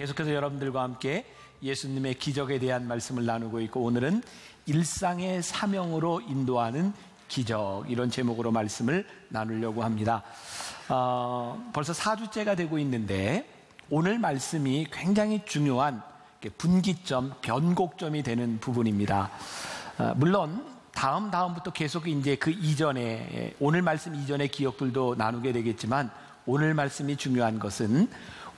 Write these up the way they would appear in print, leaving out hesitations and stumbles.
계속해서 여러분들과 함께 예수님의 기적에 대한 말씀을 나누고 있고, 오늘은 일상의 사명으로 인도하는 기적, 이런 제목으로 말씀을 나누려고 합니다. 벌써 4주째가 되고 있는데 오늘 말씀이 굉장히 중요한 분기점, 변곡점이 되는 부분입니다. 물론 다음부터 계속 이제 그 이전에, 오늘 말씀 이전의 기억들도 나누게 되겠지만, 오늘 말씀이 중요한 것은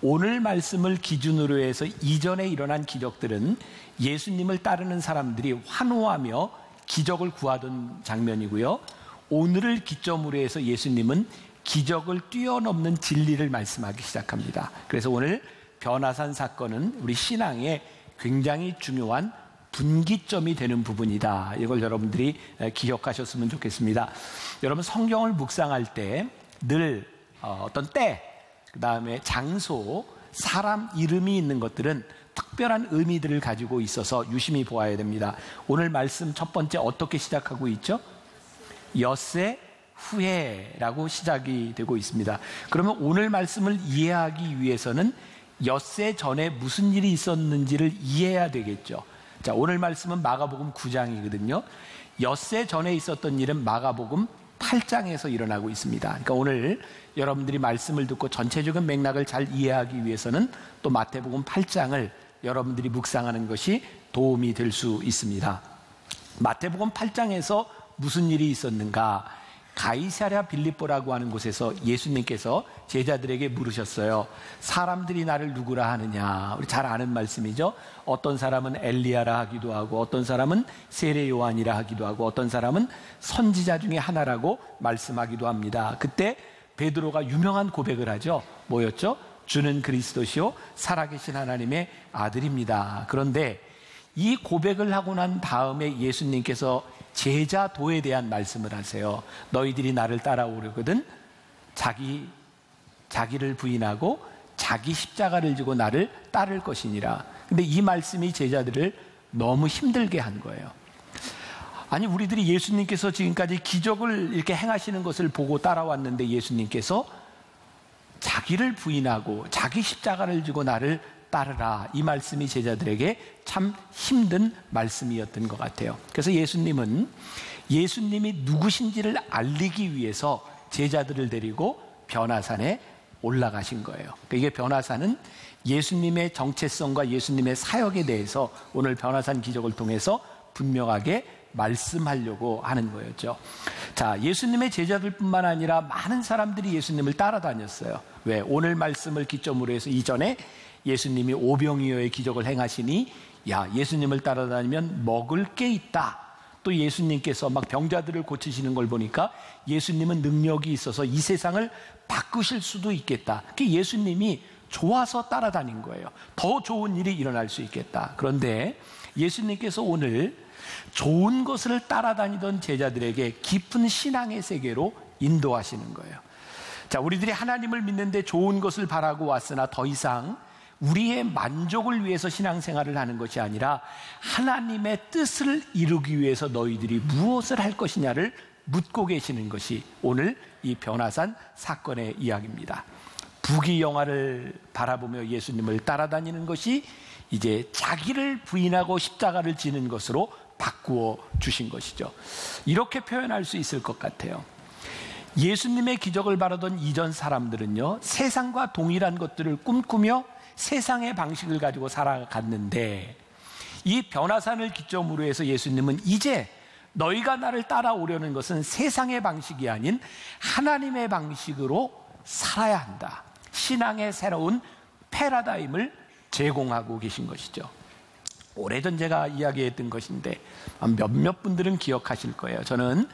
오늘 말씀을 기준으로 해서 이전에 일어난 기적들은 예수님을 따르는 사람들이 환호하며 기적을 구하던 장면이고요, 오늘을 기점으로 해서 예수님은 기적을 뛰어넘는 진리를 말씀하기 시작합니다. 그래서 오늘 변화산 사건은 우리 신앙에 굉장히 중요한 분기점이 되는 부분이다. 이걸 여러분들이 기억하셨으면 좋겠습니다. 여러분, 성경을 묵상할 때 늘 어떤 때, 그 다음에 장소, 사람 이름이 있는 것들은 특별한 의미들을 가지고 있어서 유심히 보아야 됩니다. 오늘 말씀 첫 번째 어떻게 시작하고 있죠? 엿새 후에라고 시작이 되고 있습니다. 그러면 오늘 말씀을 이해하기 위해서는 엿새 전에 무슨 일이 있었는지를 이해해야 되겠죠. 자, 오늘 말씀은 마가복음 9장이거든요. 엿새 전에 있었던 일은 마가복음 8장에서 일어나고 있습니다. 그러니까 오늘 여러분들이 말씀을 듣고 전체적인 맥락을 잘 이해하기 위해서는 또 마태복음 8장을 여러분들이 묵상하는 것이 도움이 될 수 있습니다. 마태복음 8장에서 무슨 일이 있었는가? 가이사랴 빌립보라고 하는 곳에서 예수님께서 제자들에게 물으셨어요. 사람들이 나를 누구라 하느냐? 우리 잘 아는 말씀이죠. 어떤 사람은 엘리야라 하기도 하고, 어떤 사람은 세례 요한이라 하기도 하고, 어떤 사람은 선지자 중에 하나라고 말씀하기도 합니다. 그때 베드로가 유명한 고백을 하죠. 뭐였죠? 주는 그리스도시요 살아계신 하나님의 아들입니다. 그런데 이 고백을 하고 난 다음에 예수님께서 제자도에 대한 말씀을 하세요. 너희들이 나를 따라오려거든 자기를 부인하고 자기 십자가를 지고 나를 따를 것이니라. 근데 이 말씀이 제자들을 너무 힘들게 한 거예요. 아니, 우리들이 예수님께서 지금까지 기적을 이렇게 행하시는 것을 보고 따라왔는데 예수님께서 자기를 부인하고 자기 십자가를 지고 나를 따르라, 이 말씀이 제자들에게 참 힘든 말씀이었던 것 같아요. 그래서 예수님은 예수님이 누구신지를 알리기 위해서 제자들을 데리고 변화산에 올라가신 거예요. 그러니까 이게 변화산은 예수님의 정체성과 예수님의 사역에 대해서 오늘 변화산 기적을 통해서 분명하게 말씀하려고 하는 거였죠. 자, 예수님의 제자들뿐만 아니라 많은 사람들이 예수님을 따라다녔어요. 왜? 오늘 말씀을 기점으로 해서 이전에 예수님이 오병이어의 기적을 행하시니, 야, 예수님을 따라다니면 먹을 게 있다. 또 예수님께서 막 병자들을 고치시는 걸 보니까 예수님은 능력이 있어서 이 세상을 바꾸실 수도 있겠다. 그 예수님이 좋아서 따라다닌 거예요. 더 좋은 일이 일어날 수 있겠다. 그런데 예수님께서 오늘 좋은 것을 따라다니던 제자들에게 깊은 신앙의 세계로 인도하시는 거예요. 자, 우리들이 하나님을 믿는데 좋은 것을 바라고 왔으나 더 이상 우리의 만족을 위해서 신앙생활을 하는 것이 아니라 하나님의 뜻을 이루기 위해서 너희들이 무엇을 할 것이냐를 묻고 계시는 것이 오늘 이 변화산 사건의 이야기입니다. 부귀영화를 바라보며 예수님을 따라다니는 것이 이제 자기를 부인하고 십자가를 지는 것으로 바꾸어 주신 것이죠. 이렇게 표현할 수 있을 것 같아요. 예수님의 기적을 바라던 이전 사람들은요, 세상과 동일한 것들을 꿈꾸며 세상의 방식을 가지고 살아갔는데, 이 변화산을 기점으로 해서 예수님은 이제 너희가 나를 따라오려는 것은 세상의 방식이 아닌 하나님의 방식으로 살아야 한다. 신앙의 새로운 패러다임을 제공하고 계신 것이죠. 오래전 제가 이야기했던 것인데 몇몇 분들은 기억하실 거예요. 저는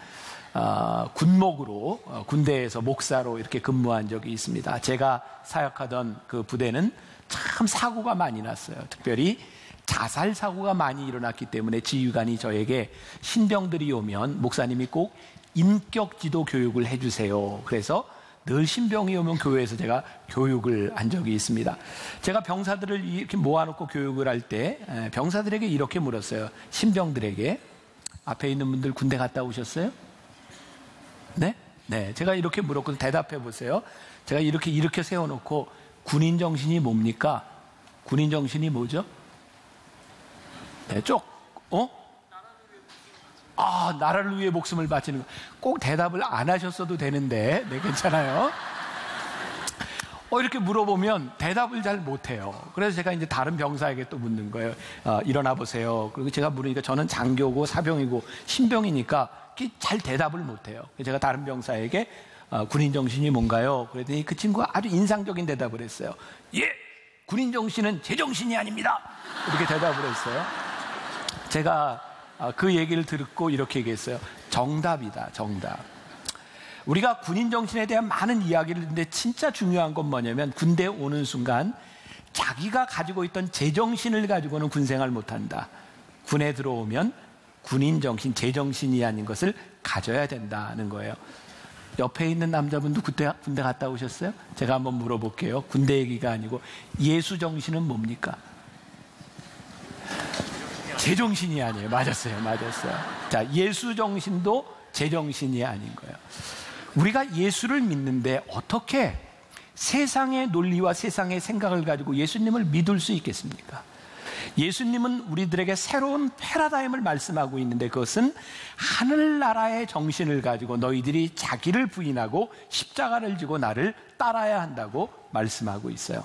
군목으로 군대에서 목사로 이렇게 근무한 적이 있습니다. 제가 사역하던 그 부대는 참 사고가 많이 났어요. 특별히 자살 사고가 많이 일어났기 때문에 지휘관이 저에게 신병들이 오면 목사님이 꼭 인격 지도 교육을 해주세요. 그래서 늘 신병이 오면 교회에서 제가 교육을 한 적이 있습니다. 제가 병사들을 이렇게 모아놓고 교육을 할 때 병사들에게 이렇게 물었어요. 신병들에게, 앞에 있는 분들 군대 갔다 오셨어요? 네? 네. 제가 이렇게 물었거든요. 대답해 보세요. 제가 이렇게 세워놓고 군인 정신이 뭡니까? 군인 정신이 뭐죠? 네, 나라를 위해 목숨을 바치는 거. 꼭 대답을 안 하셨어도 되는데, 네, 괜찮아요. 이렇게 물어보면 대답을 잘 못해요. 그래서 제가 이제 다른 병사에게 또 묻는 거예요. 일어나 보세요. 그리고 제가 물으니까 저는 장교고 사병이고 신병이니까 잘 대답을 못해요. 제가 다른 병사에게 군인 정신이 뭔가요? 그랬더니 그 친구가 아주 인상적인 대답을 했어요. 예, 군인 정신은 제 정신이 아닙니다. 이렇게 대답을 했어요. 제가 그 얘기를 듣고 이렇게 얘기했어요. 정답이다, 정답. 우리가 군인 정신에 대한 많은 이야기를 듣는데 진짜 중요한 건 뭐냐면 군대에 오는 순간 자기가 가지고 있던 제정신을 가지고는 군생활 못한다. 군에 들어오면 군인 정신, 제정신이 아닌 것을 가져야 된다는 거예요. 옆에 있는 남자분도 군대 갔다 오셨어요? 제가 한번 물어볼게요. 군대 얘기가 아니고 예수 정신은 뭡니까? 제정신이 아니에요. 맞았어요. 자, 예수 정신도 제정신이 아닌 거예요. 우리가 예수를 믿는데 어떻게 세상의 논리와 세상의 생각을 가지고 예수님을 믿을 수 있겠습니까? 예수님은 우리들에게 새로운 패러다임을 말씀하고 있는데 그것은 하늘나라의 정신을 가지고 너희들이 자기를 부인하고 십자가를 지고 나를 따라야 한다고 말씀하고 있어요.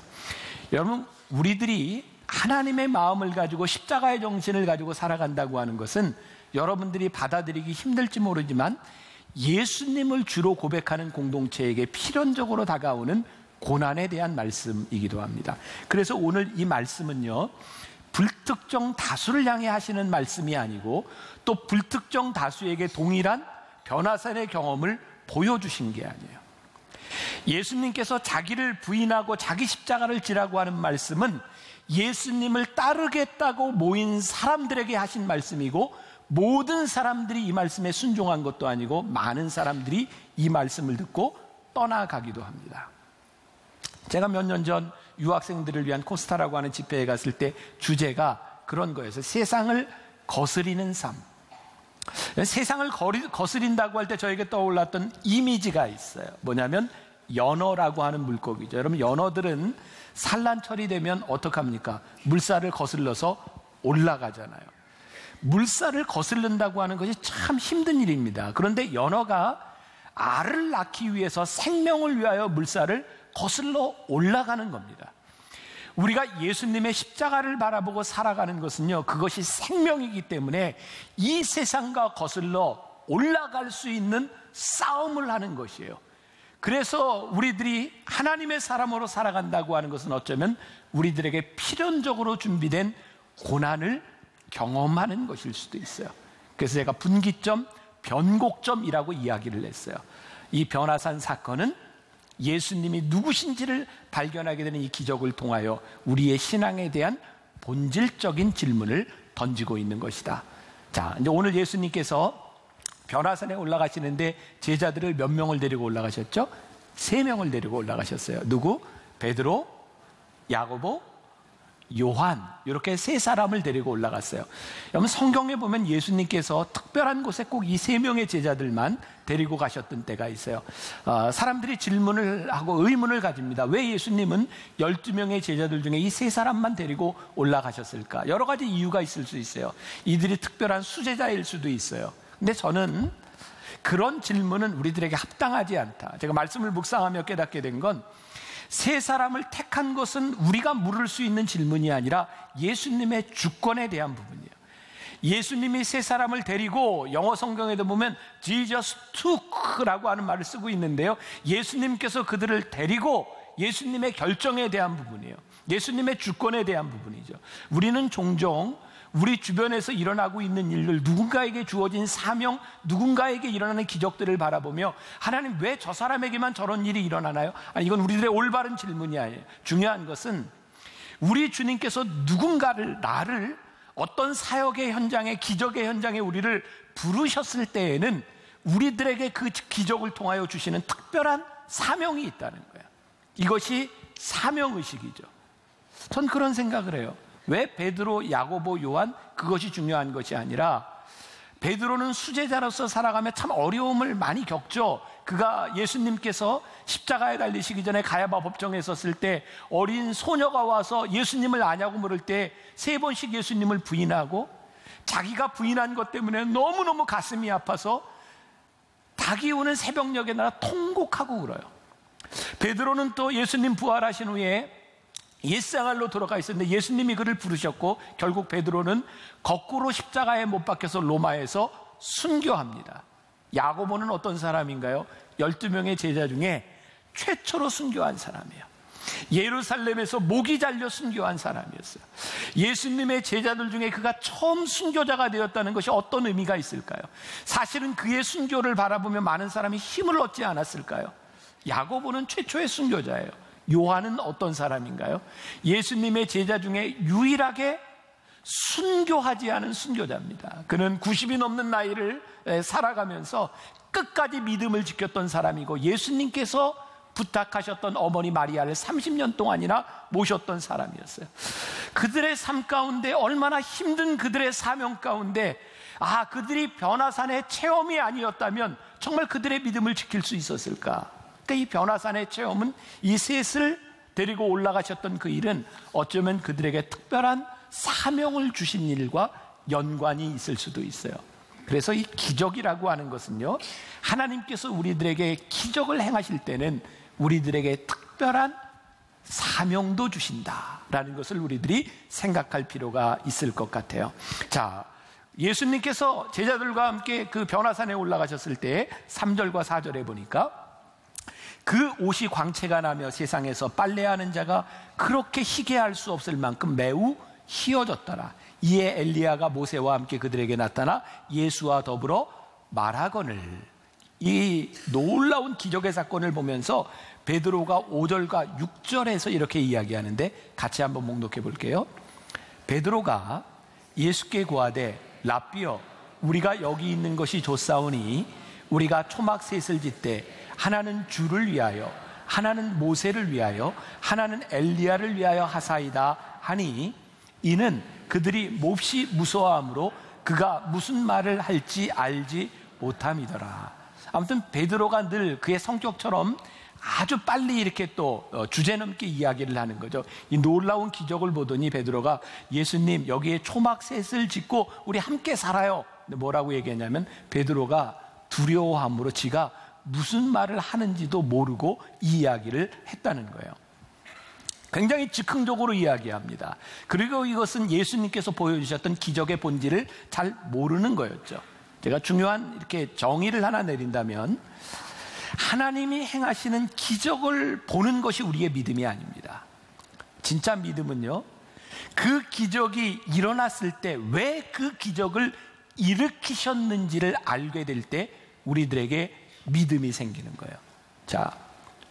여러분, 우리들이 하나님의 마음을 가지고 십자가의 정신을 가지고 살아간다고 하는 것은 여러분들이 받아들이기 힘들지 모르지만 예수님을 주로 고백하는 공동체에게 필연적으로 다가오는 고난에 대한 말씀이기도 합니다. 그래서 오늘 이 말씀은요, 불특정 다수를 향해 하시는 말씀이 아니고 또 불특정 다수에게 동일한 변화산의 경험을 보여주신 게 아니에요. 예수님께서 자기를 부인하고 자기 십자가를 지라고 하는 말씀은 예수님을 따르겠다고 모인 사람들에게 하신 말씀이고 모든 사람들이 이 말씀에 순종한 것도 아니고 많은 사람들이 이 말씀을 듣고 떠나가기도 합니다. 제가 몇 년 전 유학생들을 위한 코스타라고 하는 집회에 갔을 때 주제가 그런 거였어요. 세상을 거스리는 삶. 세상을 거스린다고 할 때 저에게 떠올랐던 이미지가 있어요. 뭐냐면 연어라고 하는 물고기죠. 여러분, 연어들은 산란철이 되면 어떡합니까? 물살을 거슬러서 올라가잖아요. 물살을 거슬른다고 하는 것이 참 힘든 일입니다. 그런데 연어가 알을 낳기 위해서 생명을 위하여 물살을 거슬러 올라가는 겁니다. 우리가 예수님의 십자가를 바라보고 살아가는 것은요, 그것이 생명이기 때문에 이 세상과 거슬러 올라갈 수 있는 싸움을 하는 것이에요. 그래서 우리들이 하나님의 사람으로 살아간다고 하는 것은 어쩌면 우리들에게 필연적으로 준비된 고난을 경험하는 것일 수도 있어요. 그래서 제가 분기점, 변곡점이라고 이야기를 했어요. 이 변화산 사건은 예수님이 누구신지를 발견하게 되는 이 기적을 통하여 우리의 신앙에 대한 본질적인 질문을 던지고 있는 것이다. 자, 이제 오늘 예수님께서 변화산에 올라가시는데 제자들을 몇 명을 데리고 올라가셨죠? 3명을 데리고 올라가셨어요. 누구? 베드로, 야고보, 요한, 이렇게 3사람을 데리고 올라갔어요. 여러분, 성경에 보면 예수님께서 특별한 곳에 꼭 이 3명의 제자들만 데리고 가셨던 때가 있어요. 사람들이 질문을 하고 의문을 가집니다. 왜 예수님은 12명의 제자들 중에 이 3사람만 데리고 올라가셨을까? 여러 가지 이유가 있을 수 있어요. 이들이 특별한 수제자일 수도 있어요. 근데 저는 그런 질문은 우리들에게 합당하지 않다. 제가 말씀을 묵상하며 깨닫게 된 건 3사람을 택한 것은 우리가 물을 수 있는 질문이 아니라 예수님의 주권에 대한 부분이에요. 예수님이 3사람을 데리고 영어 성경에도 보면 Jesus took라고 하는 말을 쓰고 있는데요, 예수님께서 그들을 데리고 예수님의 결정에 대한 부분이에요. 예수님의 주권에 대한 부분이죠. 우리는 종종 우리 주변에서 일어나고 있는 일들, 누군가에게 주어진 사명, 누군가에게 일어나는 기적들을 바라보며 하나님, 왜 저 사람에게만 저런 일이 일어나나요? 아니, 이건 우리들의 올바른 질문이 아니에요. 중요한 것은 우리 주님께서 누군가를, 나를 어떤 사역의 현장에, 기적의 현장에 우리를 부르셨을 때에는 우리들에게 그 기적을 통하여 주시는 특별한 사명이 있다는 거예요. 이것이 사명의식이죠. 전 그런 생각을 해요. 왜 베드로, 야고보, 요한, 그것이 중요한 것이 아니라 베드로는 수제자로서 살아가며 참 어려움을 많이 겪죠. 그가 예수님께서 십자가에 달리시기 전에 가야바 법정에 섰을 때 어린 소녀가 와서 예수님을 아냐고 물을 때 3번씩 예수님을 부인하고 자기가 부인한 것 때문에 너무너무 가슴이 아파서 닭이 우는 새벽녘에 나가 통곡하고 울어요. 베드로는 또 예수님 부활하신 후에 옛생활로 돌아가 있었는데 예수님이 그를 부르셨고 결국 베드로는 거꾸로 십자가에 못 박혀서 로마에서 순교합니다. 야고보는 어떤 사람인가요? 12명의 제자 중에 최초로 순교한 사람이에요. 예루살렘에서 목이 잘려 순교한 사람이었어요. 예수님의 제자들 중에 그가 처음 순교자가 되었다는 것이 어떤 의미가 있을까요? 사실은 그의 순교를 바라보며 많은 사람이 힘을 얻지 않았을까요? 야고보는 최초의 순교자예요. 요한은 어떤 사람인가요? 예수님의 제자 중에 유일하게 순교하지 않은 순교자입니다. 그는 90이 넘는 나이를 살아가면서 끝까지 믿음을 지켰던 사람이고 예수님께서 부탁하셨던 어머니 마리아를 30년 동안이나 모셨던 사람이었어요. 그들의 삶 가운데 얼마나 힘든 그들의 사명 가운데 그들이 변화산의 체험이 아니었다면 정말 그들의 믿음을 지킬 수 있었을까? 그러니까 이 변화산의 체험은 이 셋을 데리고 올라가셨던 그 일은 어쩌면 그들에게 특별한 사명을 주신 일과 연관이 있을 수도 있어요. 그래서 이 기적이라고 하는 것은요, 하나님께서 우리들에게 기적을 행하실 때는 우리들에게 특별한 사명도 주신다라는 것을 우리들이 생각할 필요가 있을 것 같아요. 자, 예수님께서 제자들과 함께 그 변화산에 올라가셨을 때 3절과 4절에 보니까 그 옷이 광채가 나며 세상에서 빨래하는 자가 그렇게 희게 할 수 없을 만큼 매우 희어졌더라. 이에 엘리야가 모세와 함께 그들에게 나타나 예수와 더불어 말하거늘. 이 놀라운 기적의 사건을 보면서 베드로가 5절과 6절에서 이렇게 이야기하는데 같이 한번 목록해 볼게요. 베드로가 예수께 구하되 랍비여 우리가 여기 있는 것이 좋사오니 우리가 초막 셋을 짓되 하나는 주를 위하여 하나는 모세를 위하여 하나는 엘리야를 위하여 하사이다 하니 이는 그들이 몹시 무서워하므로 그가 무슨 말을 할지 알지 못함이더라. 아무튼 베드로가 늘 그의 성격처럼 아주 빨리 이렇게 또 주제넘게 이야기를 하는 거죠. 이 놀라운 기적을 보더니 베드로가 예수님 여기에 초막 셋을 짓고 우리 함께 살아요. 뭐라고 얘기했냐면 베드로가 두려워함으로 지가 무슨 말을 하는지도 모르고 이 이야기를 했다는 거예요. 굉장히 즉흥적으로 이야기합니다. 그리고 이것은 예수님께서 보여주셨던 기적의 본질을 잘 모르는 거였죠. 제가 중요한 이렇게 정의를 하나 내린다면 하나님이 행하시는 기적을 보는 것이 우리의 믿음이 아닙니다. 진짜 믿음은요, 그 기적이 일어났을 때 왜 그 기적을 일으키셨는지를 알게 될 때 우리들에게 믿음이 생기는 거예요. 자,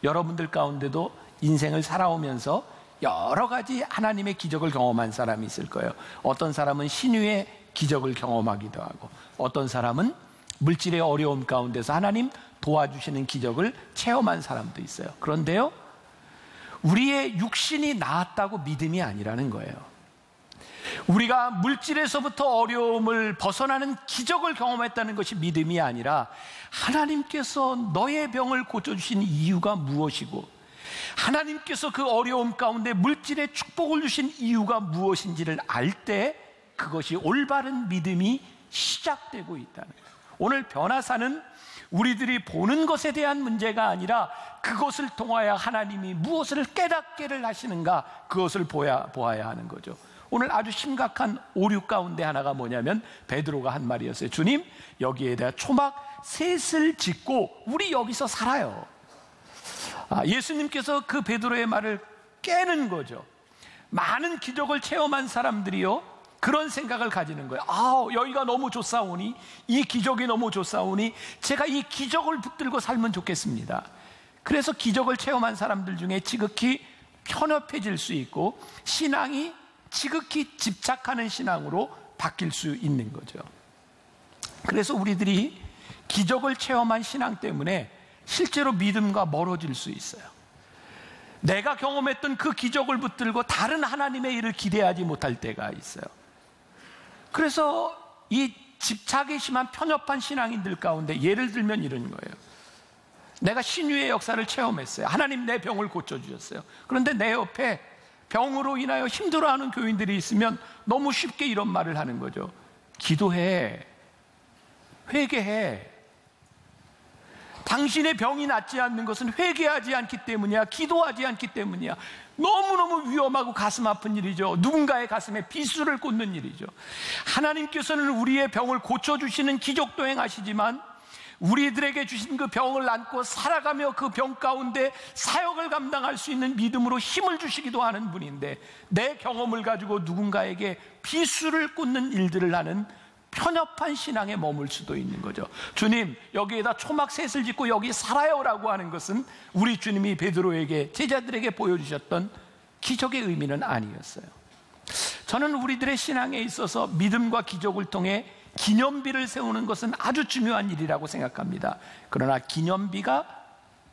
여러분들 가운데도 인생을 살아오면서 여러 가지 하나님의 기적을 경험한 사람이 있을 거예요. 어떤 사람은 신유의 기적을 경험하기도 하고 어떤 사람은 물질의 어려움 가운데서 하나님 도와주시는 기적을 체험한 사람도 있어요. 그런데요, 우리의 육신이 나았다고 믿음이 아니라는 거예요. 우리가 물질에서부터 어려움을 벗어나는 기적을 경험했다는 것이 믿음이 아니라 하나님께서 너의 병을 고쳐주신 이유가 무엇이고 하나님께서 그 어려움 가운데 물질의 축복을 주신 이유가 무엇인지를 알 때 그것이 올바른 믿음이 시작되고 있다는 거예요. 오늘 변화사는 우리들이 보는 것에 대한 문제가 아니라 그것을 통하여 하나님이 무엇을 깨닫게를 하시는가 그것을 보아야 하는 거죠. 오늘 아주 심각한 오류 가운데 하나가 뭐냐면 베드로가 한 말이었어요. 주님, 여기에다 초막 셋을 짓고 우리 여기서 살아요. 예수님께서 그 베드로의 말을 깨는 거죠. 많은 기적을 체험한 사람들이요, 그런 생각을 가지는 거예요. 여기가 너무 좋사오니, 이 기적이 너무 좋사오니 제가 이 기적을 붙들고 살면 좋겠습니다. 그래서 기적을 체험한 사람들 중에 지극히 편협해질 수 있고 신앙이 지극히 집착하는 신앙으로 바뀔 수 있는 거죠. 그래서 우리들이 기적을 체험한 신앙 때문에 실제로 믿음과 멀어질 수 있어요. 내가 경험했던 그 기적을 붙들고 다른 하나님의 일을 기대하지 못할 때가 있어요. 그래서 이 집착이 심한 편협한 신앙인들 가운데 예를 들면 이런 거예요. 내가 신유의 역사를 체험했어요. 하나님 내 병을 고쳐주셨어요. 그런데 내 옆에 병으로 인하여 힘들어하는 교인들이 있으면 너무 쉽게 이런 말을 하는 거죠. 기도해, 회개해. 당신의 병이 낫지 않는 것은 회개하지 않기 때문이야, 기도하지 않기 때문이야. 너무너무 위험하고 가슴 아픈 일이죠. 누군가의 가슴에 비수를 꽂는 일이죠. 하나님께서는 우리의 병을 고쳐주시는 기적도 행하시지만 우리들에게 주신 그 병을 안고 살아가며 그 병 가운데 사역을 감당할 수 있는 믿음으로 힘을 주시기도 하는 분인데, 내 경험을 가지고 누군가에게 비수를 꽂는 일들을 하는 편협한 신앙에 머물 수도 있는 거죠. 주님, 여기에다 초막 셋을 짓고 여기 살아요라고 하는 것은 우리 주님이 베드로에게, 제자들에게 보여주셨던 기적의 의미는 아니었어요. 저는 우리들의 신앙에 있어서 믿음과 기적을 통해 기념비를 세우는 것은 아주 중요한 일이라고 생각합니다. 그러나 기념비가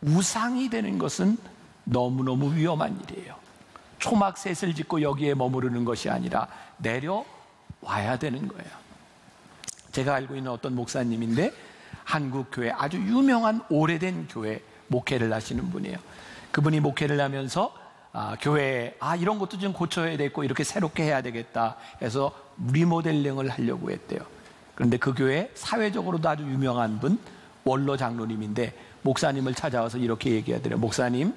우상이 되는 것은 너무너무 위험한 일이에요. 초막 셋을 짓고 여기에 머무르는 것이 아니라 내려와야 되는 거예요. 제가 알고 있는 어떤 목사님인데 한국 교회, 아주 유명한 오래된 교회 목회를 하시는 분이에요. 그분이 목회를 하면서 교회에 이런 것도 좀 고쳐야 되겠고 이렇게 새롭게 해야 되겠다 해서 리모델링을 하려고 했대요. 그런데 그 교회 사회적으로도 아주 유명한 분, 원로 장로님인데 목사님을 찾아와서 이렇게 얘기하더래요. 목사님,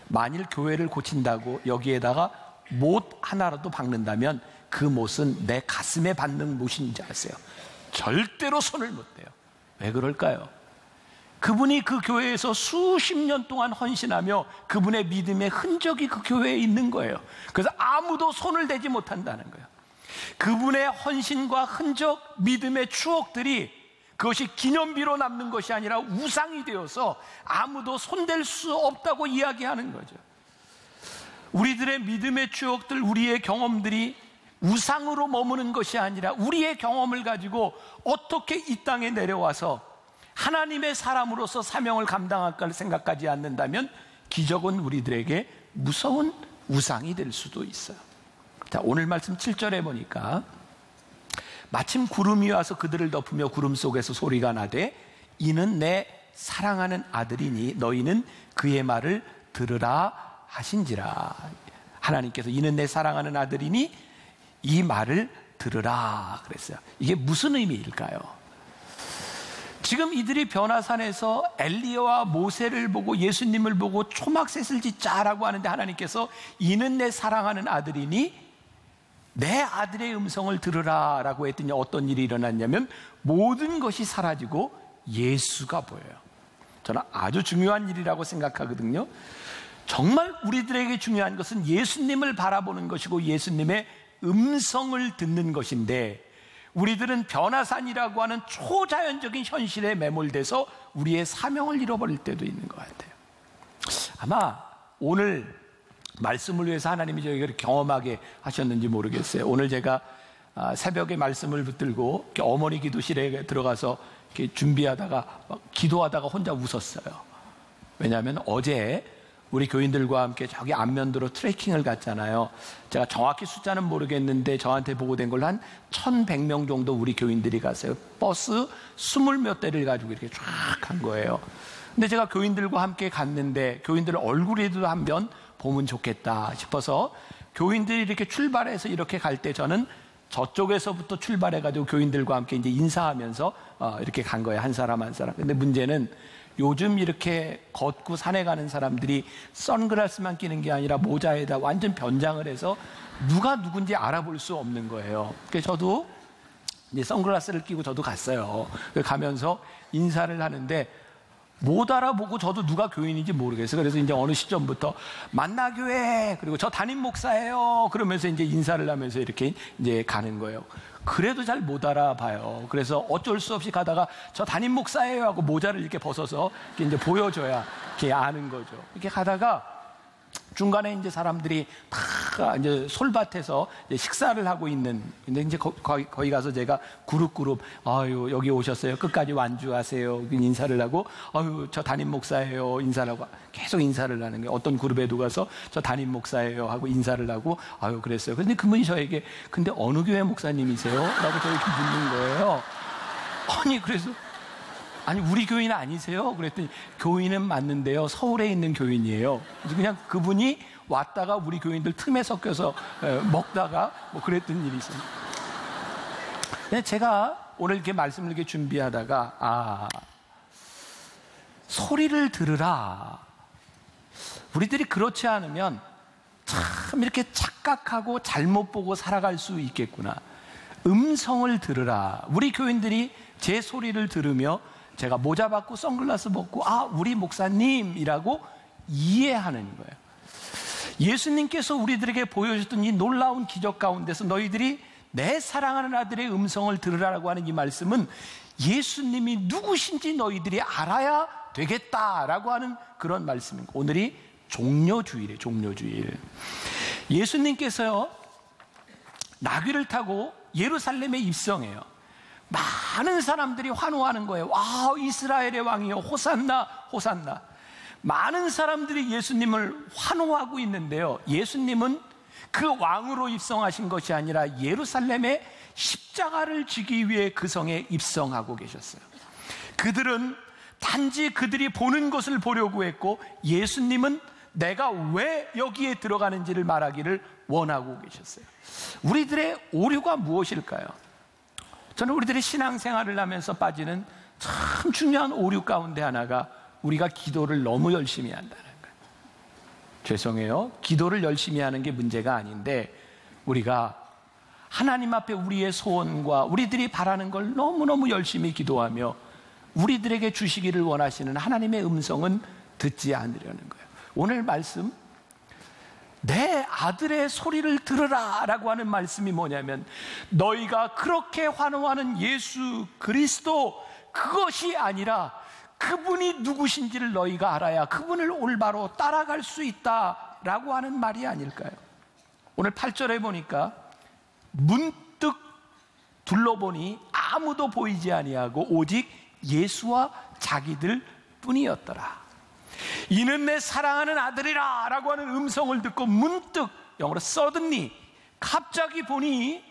만일 교회를 고친다고 여기에다가 못 하나라도 박는다면 그 못은 내 가슴에 받는 못인지 아세요? 절대로 손을 못 대요. 왜 그럴까요? 그분이 그 교회에서 수십 년 동안 헌신하며 그분의 믿음의 흔적이 그 교회에 있는 거예요. 그래서 아무도 손을 대지 못한다는 거예요. 그분의 헌신과 흔적, 믿음의 추억들이 그것이 기념비로 남는 것이 아니라 우상이 되어서 아무도 손댈 수 없다고 이야기하는 거죠. 우리들의 믿음의 추억들, 우리의 경험들이 우상으로 머무는 것이 아니라 우리의 경험을 가지고 어떻게 이 땅에 내려와서 하나님의 사람으로서 사명을 감당할까 생각하지 않는다면 기적은 우리들에게 무서운 우상이 될 수도 있어요. 자, 오늘 말씀 7절에 보니까 마침 구름이 와서 그들을 덮으며 구름 속에서 소리가 나되 이는 내 사랑하는 아들이니 너희는 그의 말을 들으라 하신지라. 하나님께서 이는 내 사랑하는 아들이니 이 말을 들으라 그랬어요. 이게 무슨 의미일까요? 지금 이들이 변화산에서 엘리야와 모세를 보고 예수님을 보고 초막셋을 짓자라고 하는데 하나님께서 이는 내 사랑하는 아들이니 내 아들의 음성을 들으라 라고 했더니 어떤 일이 일어났냐면 모든 것이 사라지고 예수가 보여요. 저는 아주 중요한 일이라고 생각하거든요. 정말 우리들에게 중요한 것은 예수님을 바라보는 것이고 예수님의 음성을 듣는 것인데 우리들은 변화산이라고 하는 초자연적인 현실에 매몰돼서 우리의 사명을 잃어버릴 때도 있는 것 같아요. 아마 오늘 말씀을 위해서 하나님이 저희를 경험하게 하셨는지 모르겠어요. 오늘 제가 새벽에 말씀을 붙들고 어머니 기도실에 들어가서 이렇게 준비하다가 기도하다가 혼자 웃었어요. 왜냐하면 어제 우리 교인들과 함께 저기 안면도로 트레킹을 갔잖아요. 제가 정확히 숫자는 모르겠는데 저한테 보고된 걸로 한 1,100명 정도 우리 교인들이 갔어요. 버스 20몇 대를 가지고 이렇게 쫙 간 거예요. 근데 제가 교인들과 함께 갔는데 교인들 얼굴에도 한번 보면 좋겠다 싶어서 교인들이 이렇게 출발해서 이렇게 갈 때 저는 저쪽에서부터 출발해가지고 교인들과 함께 이제 인사하면서 이렇게 간 거예요. 한 사람 한 사람. 근데 문제는 요즘 이렇게 걷고 산에 가는 사람들이 선글라스만 끼는 게 아니라 모자에다 완전 변장을 해서 누가 누군지 알아볼 수 없는 거예요. 그래서 저도 이제 선글라스를 끼고 저도 갔어요. 가면서 인사를 하는데 못 알아보고 저도 누가 교인인지 모르겠어요. 그래서 이제 어느 시점부터 만나교회 그리고 저 담임 목사예요. 그러면서 이제 인사를 하면서 이렇게 이제 가는 거예요. 그래도 잘 못 알아봐요. 그래서 어쩔 수 없이 가다가 저 담임 목사예요 하고 모자를 이렇게 벗어서 이렇게 이제 보여줘야 이렇게 아는 거죠. 이렇게 가다가 중간에 이제 사람들이 다 이제 솔밭에서 이제 식사를 하고 있는, 근데 이제 거기 가서 제가 그룹 아유 여기 오셨어요. 끝까지 완주하세요. 인사를 하고 아유 저 담임 목사예요. 인사를 하고 계속 인사를 하는 거예요. 어떤 그룹에도 가서 저 담임 목사예요 하고 인사를 하고 아유 그랬어요. 근데 그분이 저에게 근데 어느 교회 목사님이세요? 라고 저에게 묻는 거예요. 아니 그래서 아니 우리 교인 아니세요? 그랬더니 교인은 맞는데요, 서울에 있는 교인이에요. 그래서 그냥 그분이 왔다가 우리 교인들 틈에 섞여서 먹다가 뭐 그랬던 일이 있어요. 제가 오늘 이렇게 말씀을 이렇게 준비하다가 소리를 들으라. 우리들이 그렇지 않으면 참 이렇게 착각하고 잘못 보고 살아갈 수 있겠구나. 음성을 들으라. 우리 교인들이 제 소리를 들으며 제가 모자 받고 선글라스 벗고 우리 목사님이라고 이해하는 거예요. 예수님께서 우리들에게 보여주셨던 이 놀라운 기적 가운데서 너희들이 내 사랑하는 아들의 음성을 들으라고 하는 이 말씀은 예수님이 누구신지 너희들이 알아야 되겠다라고 하는 그런 말씀입니다. 오늘이 종려주일이에요. 종려주일. 예수님께서요, 나귀를 타고 예루살렘에 입성해요. 많은 사람들이 환호하는 거예요. 와, 이스라엘의 왕이요, 호산나 호산나. 많은 사람들이 예수님을 환호하고 있는데요, 예수님은 그 왕으로 입성하신 것이 아니라 예루살렘에 십자가를 지기 위해 그 성에 입성하고 계셨어요. 그들은 단지 그들이 보는 것을 보려고 했고, 예수님은 내가 왜 여기에 들어가는지를 말하기를 원하고 계셨어요. 우리들의 오류가 무엇일까요? 저는 우리들의 신앙생활을 하면서 빠지는 참 중요한 오류 가운데 하나가 우리가 기도를 너무 열심히 한다는 거예요. 죄송해요. 기도를 열심히 하는 게 문제가 아닌데, 우리가 하나님 앞에 우리의 소원과 우리들이 바라는 걸 너무너무 열심히 기도하며 우리들에게 주시기를 원하시는 하나님의 음성은 듣지 않으려는 거예요. 오늘 말씀, 내 아들의 소리를 들으라 라고 하는 말씀이 뭐냐면, 너희가 그렇게 환호하는 예수 그리스도, 그것이 아니라 그분이 누구신지를 너희가 알아야 그분을 올바로 따라갈 수 있다라고 하는 말이 아닐까요? 오늘 8절에 보니까 문득 둘러보니 아무도 보이지 아니하고 오직 예수와 자기들 뿐이었더라. 이는 내 사랑하는 아들이라 라고 하는 음성을 듣고 문득, 영어로 suddenly, 갑자기 보니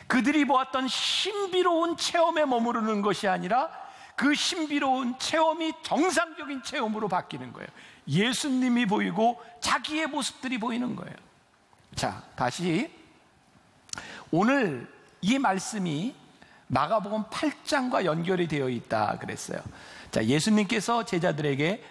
그들이 보았던 신비로운 체험에 머무르는 것이 아니라 그 신비로운 체험이 정상적인 체험으로 바뀌는 거예요. 예수님이 보이고 자기의 모습들이 보이는 거예요. 자, 다시 오늘 이 말씀이 마가복음 8장과 연결이 되어 있다 그랬어요. 자, 예수님께서 제자들에게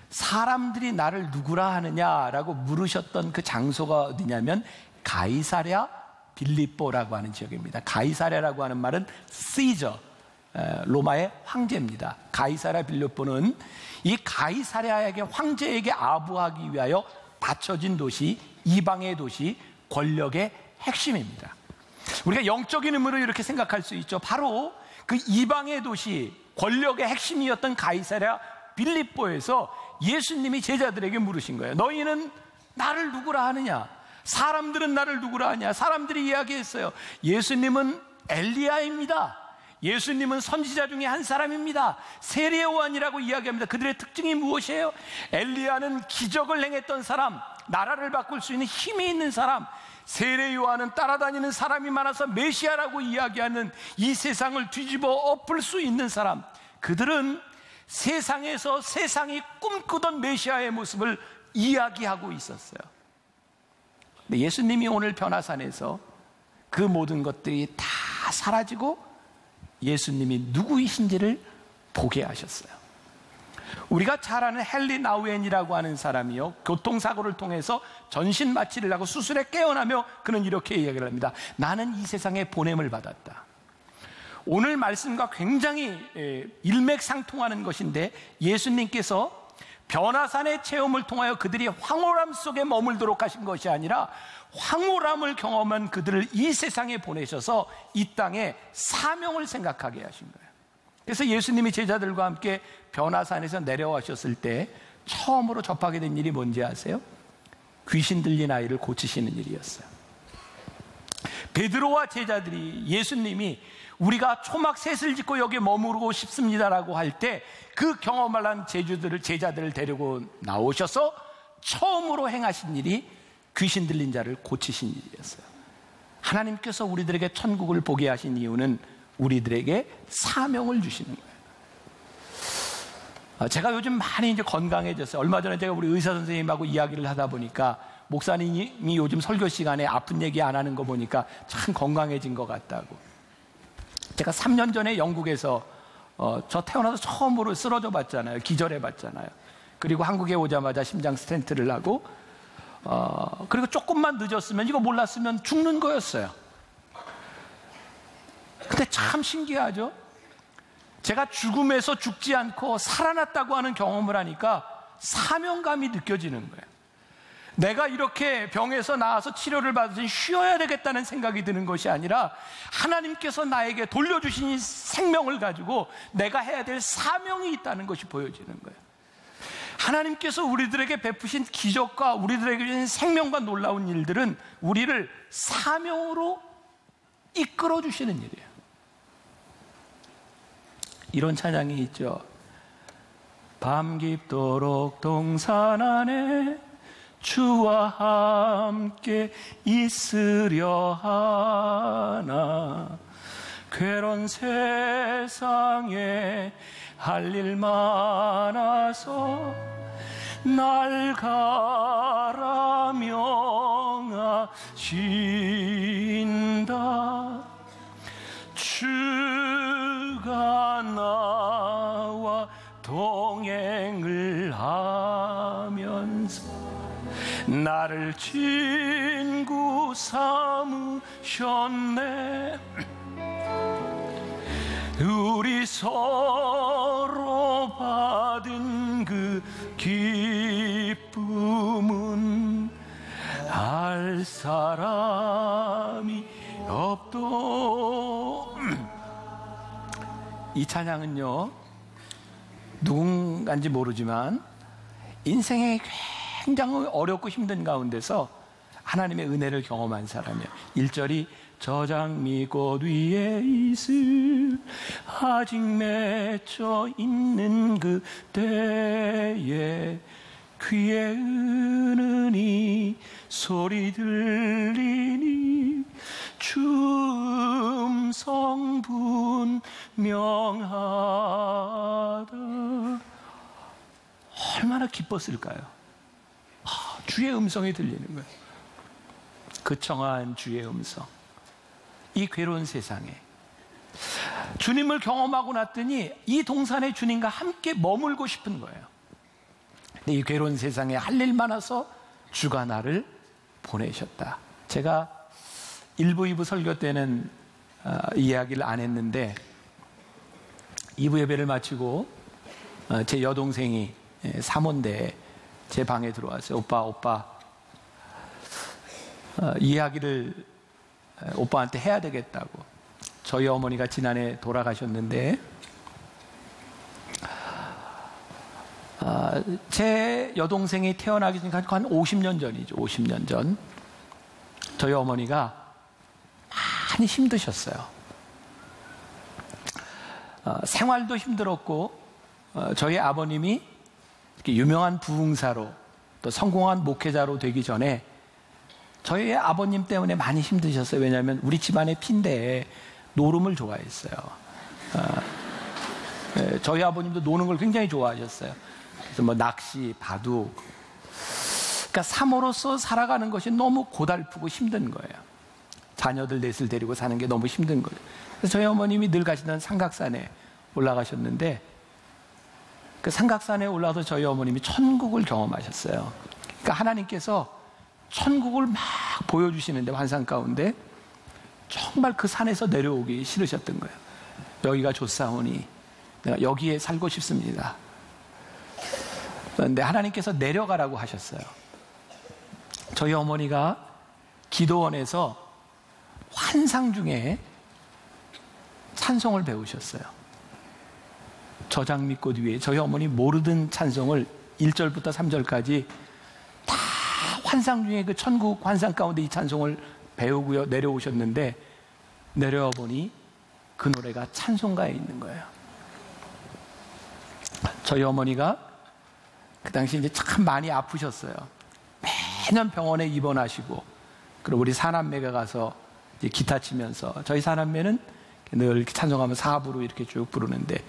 사람들이 나를 누구라 하느냐라고 물으셨던 그 장소가 어디냐면 가이사랴 빌립보라고 하는 지역입니다. 가이사랴라고 하는 말은 시저, 로마의 황제입니다. 가이사랴 빌립보는 이 가이사랴에게, 황제에게 아부하기 위하여 받쳐진 도시, 이방의 도시, 권력의 핵심입니다. 우리가 영적인 의미로 이렇게 생각할 수 있죠. 바로 그 이방의 도시, 권력의 핵심이었던 가이사랴 빌립보에서 예수님이 제자들에게 물으신 거예요. 너희는 나를 누구라 하느냐? 사람들은 나를 누구라 하냐? 사람들이 이야기했어요. 예수님은 엘리야입니다. 예수님은 선지자 중에 한 사람입니다. 세례 요한이라고 이야기합니다. 그들의 특징이 무엇이에요? 엘리야는 기적을 행했던 사람, 나라를 바꿀 수 있는 힘이 있는 사람. 세례 요한은 따라다니는 사람이 많아서 메시아라고 이야기하는, 이 세상을 뒤집어 엎을 수 있는 사람. 그들은 세상에서 세상이 꿈꾸던 메시아의 모습을 이야기하고 있었어요. 근데 예수님이 오늘 변화산에서 그 모든 것들이 다 사라지고 예수님이 누구이신지를 보게 하셨어요. 우리가 잘 아는 헨리 나우엔이라고 하는 사람이요, 교통사고를 통해서 전신 마취를 하고 수술에 깨어나며 그는 이렇게 이야기를 합니다. 나는 이 세상에 보냄을 받았다. 오늘 말씀과 굉장히 일맥상통하는 것인데, 예수님께서 변화산의 체험을 통하여 그들이 황홀함 속에 머물도록 하신 것이 아니라 황홀함을 경험한 그들을 이 세상에 보내셔서 이 땅에 사명을 생각하게 하신 거예요. 그래서 예수님이 제자들과 함께 변화산에서 내려가셨을 때 처음으로 접하게 된 일이 뭔지 아세요? 귀신 들린 아이를 고치시는 일이었어요. 베드로와 제자들이, 예수님이 우리가 초막 셋을 짓고 여기 머무르고 싶습니다라고 할 때 그 경험을 한 제자들을 데리고 나오셔서 처음으로 행하신 일이 귀신 들린 자를 고치신 일이었어요. 하나님께서 우리들에게 천국을 보게 하신 이유는 우리들에게 사명을 주시는 거예요. 제가 요즘 많이 이제 건강해졌어요. 얼마 전에 제가 우리 의사 선생님하고 이야기를 하다 보니까 목사님이 요즘 설교 시간에 아픈 얘기 안 하는 거 보니까 참 건강해진 것 같다고. 제가 3년 전에 영국에서 저 태어나서 처음으로 쓰러져 봤잖아요. 기절해 봤잖아요. 그리고 한국에 오자마자 심장 스텐트를 하고 그리고 조금만 늦었으면, 이거 몰랐으면 죽는 거였어요. 근데 참 신기하죠? 제가 죽음에서 죽지 않고 살아났다고 하는 경험을 하니까 사명감이 느껴지는 거예요. 내가 이렇게 병에서 나와서 치료를 받으니 쉬어야 되겠다는 생각이 드는 것이 아니라 하나님께서 나에게 돌려주신 이 생명을 가지고 내가 해야 될 사명이 있다는 것이 보여지는 거예요. 하나님께서 우리들에게 베푸신 기적과 우리들에게 주신 생명과 놀라운 일들은 우리를 사명으로 이끌어 주시는 일이에요. 이런 찬양이 있죠. 밤 깊도록 동산 안에 주와 함께 있으려 하나, 괴로운 세상에 할 일 많아서 날 가라 명하신다. 주가 나와 동행을 하면서 나를 친구 삼으셨네. 우리 서로 받은 그 기쁨은 알 사람이 없도. 이 찬양은요, 누군가인지 모르지만 인생의 굉장히 어렵고 힘든 가운데서 하나님의 은혜를 경험한 사람이에요. 1절이 저장미꽃 위에 있을 아직 맺혀 있는 그때에 귀에 은은히 소리 들리니 주 음성 분명하다. 얼마나 기뻤을까요? 주의 음성이 들리는 거예요. 그 청아한 주의 음성. 이 괴로운 세상에 주님을 경험하고 났더니 이 동산에 주님과 함께 머물고 싶은 거예요. 근데 이 괴로운 세상에 할 일 많아서 주가 나를 보내셨다. 제가 1부, 2부 설교 때는 이야기를 안 했는데 2부 예배를 마치고 제 여동생이 사모인데 제 방에 들어왔어요. 오빠 이야기를 오빠한테 해야 되겠다고. 저희 어머니가 지난해 돌아가셨는데 제 여동생이 태어나기 전에 한 50년 전이죠. 50년 전 저희 어머니가 많이 힘드셨어요. 생활도 힘들었고 저희 아버님이 유명한 부흥사로 또 성공한 목회자로 되기 전에 저희 아버님 때문에 많이 힘드셨어요. 왜냐하면 우리 집안의 피인데 노름을 좋아했어요. 저희 아버님도 노는 걸 굉장히 좋아하셨어요. 그래서 뭐 낚시, 바둑. 그러니까 사모로서 살아가는 것이 너무 고달프고 힘든 거예요. 자녀들 넷을 데리고 사는 게 너무 힘든 거예요. 그래서 저희 어머님이 늘 가시던 삼각산에 올라가셨는데 그 삼각산에 올라가서 저희 어머님이 천국을 경험하셨어요. 그러니까 하나님께서 천국을 막 보여주시는데 환상 가운데 정말 그 산에서 내려오기 싫으셨던 거예요. 여기가 좋사오니 내가 여기에 살고 싶습니다. 그런데 하나님께서 내려가라고 하셨어요. 저희 어머니가 기도원에서 환상 중에 찬송을 배우셨어요. 저장미꽃 위에 저희 어머니 모르던 찬송을 1절부터 3절까지 다 환상 중에 그 천국 환상 가운데 이 찬송을 배우고요 내려오셨는데 내려와 보니 그 노래가 찬송가에 있는 거예요. 저희 어머니가 그 당시 이제 참 많이 아프셨어요. 매년 병원에 입원하시고 그리고 우리 사남매가 가서 이제 기타 치면서 저희 사남매는 늘 이렇게 찬송하면 사부로 이렇게 쭉 부르는데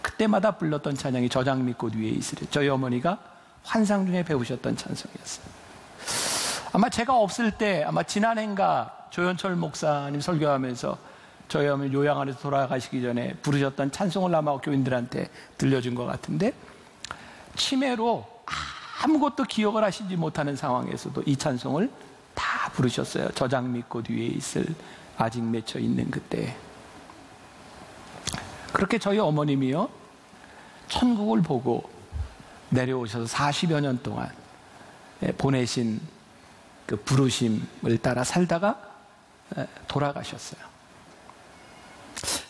그때마다 불렀던 찬양이 저장 밑 꽃 위에 있으리. 저희 어머니가 환상 중에 배우셨던 찬송이었어요. 아마 제가 없을 때, 아마 지난해인가 조현철 목사님 설교하면서 저희 어머니 요양 안에서 돌아가시기 전에 부르셨던 찬송을 아마 교인들한테 들려준 것 같은데, 치매로 아무것도 기억을 하시지 못하는 상황에서도 이 찬송을 다 부르셨어요. 저장 밑 꽃 위에 있을 아직 맺혀 있는 그때. 그렇게 저희 어머님이요, 천국을 보고 내려오셔서 40여 년 동안 보내신 그 부르심을 따라 살다가 돌아가셨어요.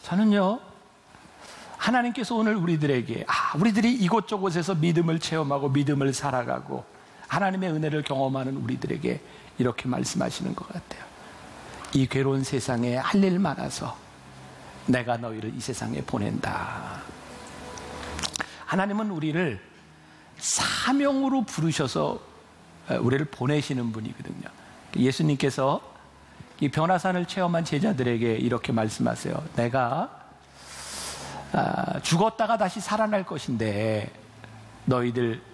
저는요, 하나님께서 오늘 우리들에게, 우리들이 이곳저곳에서 믿음을 체험하고 믿음을 살아가고 하나님의 은혜를 경험하는 우리들에게 이렇게 말씀하시는 것 같아요. 이 괴로운 세상에 할 일 많아서 내가 너희를 이 세상에 보낸다. 하나님은 우리를 사명으로 부르셔서 우리를 보내시는 분이거든요. 예수님께서 이 변화산을 체험한 제자들에게 이렇게 말씀하세요. 내가 죽었다가 다시 살아날 것인데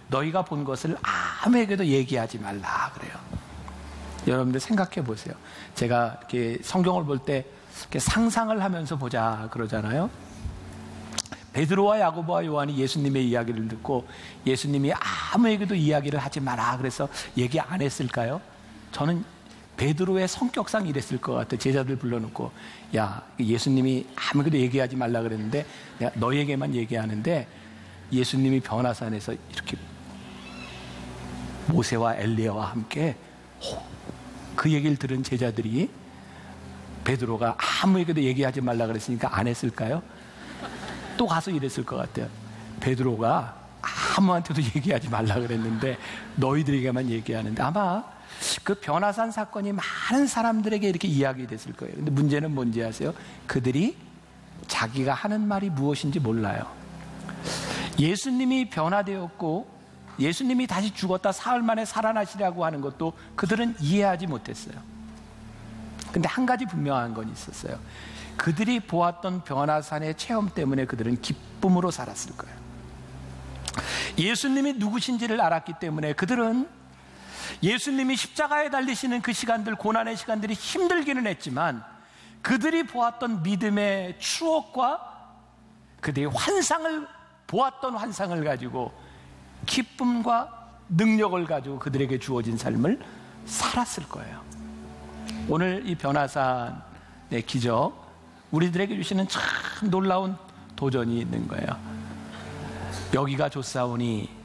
너희가 본 것을 아무에게도 얘기하지 말라 그래요. 여러분들 생각해 보세요. 제가 이렇게 성경을 볼 때 상상을 하면서 보자 그러잖아요. 베드로와 야고보와 요한이 예수님의 이야기를 듣고 예수님이 아무에게도 이야기를 하지 마라 그래서 얘기 안 했을까요? 저는 베드로의 성격상 이랬을 것 같아요. 제자들 불러놓고, 야, 예수님이 아무에게도 얘기하지 말라 그랬는데 내가 너에게만 얘기하는데, 예수님이 변화산에서 이렇게 모세와 엘리야와 함께 그 얘기를 들은 제자들이 베드로가 아무에게도 얘기하지 말라 그랬으니까 안 했을까요? 또 가서 이랬을 것 같아요. 베드로가 아무한테도 얘기하지 말라 그랬는데 너희들에게만 얘기하는데, 아마 그 변화산 사건이 많은 사람들에게 이렇게 이야기됐을 거예요. 근데 문제는 뭔지 아세요? 그들이 자기가 하는 말이 무엇인지 몰라요. 예수님이 변화되었고 예수님이 다시 죽었다 사흘 만에 살아나시라고 하는 것도 그들은 이해하지 못했어요. 근데 한 가지 분명한 건 있었어요. 그들이 보았던 변화산의 체험 때문에 그들은 기쁨으로 살았을 거예요. 예수님이 누구신지를 알았기 때문에 그들은 예수님이 십자가에 달리시는 그 시간들, 고난의 시간들이 힘들기는 했지만 그들이 보았던 믿음의 추억과 그들이 보았던 환상을 가지고 기쁨과 능력을 가지고 그들에게 주어진 삶을 살았을 거예요. 오늘 이 변화산의 기적, 우리들에게 주시는 참 놀라운 도전이 있는 거예요. 여기가 좋사오니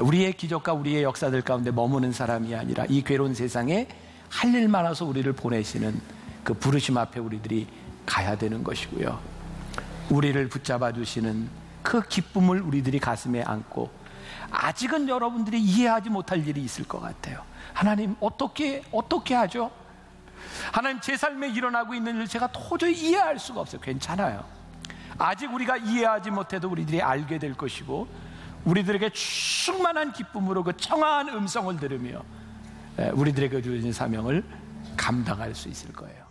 우리의 기적과 우리의 역사들 가운데 머무는 사람이 아니라 이 괴로운 세상에 할 일 많아서 우리를 보내시는 그 부르심 앞에 우리들이 가야 되는 것이고요. 우리를 붙잡아 주시는 그 기쁨을 우리들이 가슴에 안고, 아직은 여러분들이 이해하지 못할 일이 있을 것 같아요. 하나님, 어떻게 하죠? 하나님, 제 삶에 일어나고 있는 일 제가 도저히 이해할 수가 없어요. 괜찮아요. 아직 우리가 이해하지 못해도 우리들이 알게 될 것이고, 우리들에게 충만한 기쁨으로 그 청아한 음성을 들으며 우리들에게 주어진 사명을 감당할 수 있을 거예요.